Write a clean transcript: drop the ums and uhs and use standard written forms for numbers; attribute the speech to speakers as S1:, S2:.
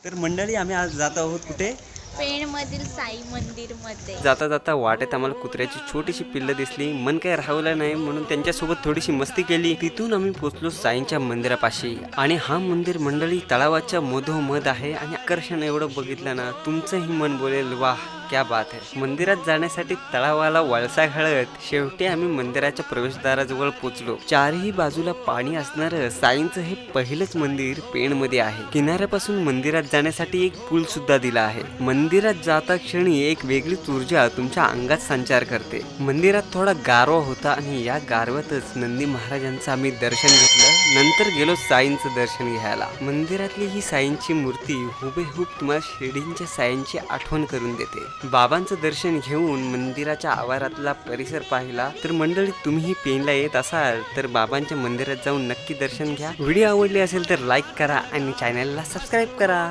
S1: तर मंडळी आम्ही आज जात आहोत कुठे?
S2: पेणमधील साई मंदिर मध्ये.
S3: जाता जाता वाटेत आम्हाला कुत्र्याची छोटीशी पिल्लं दिसली. मन काही राहवलं नाही म्हणून त्यांच्यासोबत थोडीशी मस्ती केली. तिथून आम्ही पोहोचलो साईंच्या मंदिरापाशी. आणि हा मंदिर मंडळी तळावाच्या मधोमध आहे. आणि आकर्षण एवढं बघितलं ना तुमचंही मन बोलेल वाह क्या बात आहे. मंदिरात जाण्यासाठी तळावाला वळसा घालत शेवटी आम्ही मंदिराच्या प्रवेशद्वाराजवळ पोहोचलो. चारही बाजूला पाणी असणारं साईंचं हे पहिलंच मंदिर पेणमध्ये आहे. किनाऱ्यापासून मंदिरात जाण्यासाठी एक पूल सुद्धा दिला आहे. मंदिरात जाता क्षणी एक वेगळीच ऊर्जा तुमच्या अंगात संचार करते. मंदिरात थोडा गारवा होता आणि या गारव्यातच नंदी महाराजांचं आम्ही दर्शन घेतलं. नंतर गेलो साईंचं दर्शन घ्यायला. मंदिरातली ही साईंची मूर्ती हुबेहूब तुम्हाला शिर्डींच्या साईंची आठवण करून देते. बाबांचं दर्शन घेऊन मंदिराच्या आवारातला परिसर पाहिला. तर मंडळी तुम्हीही पेणला येत असाल तर बाबांच्या मंदिरात जाऊन नक्की दर्शन घ्या. व्हिडिओ आवडले असेल तर लाईक करा आणि चॅनलला सबस्क्राईब करा.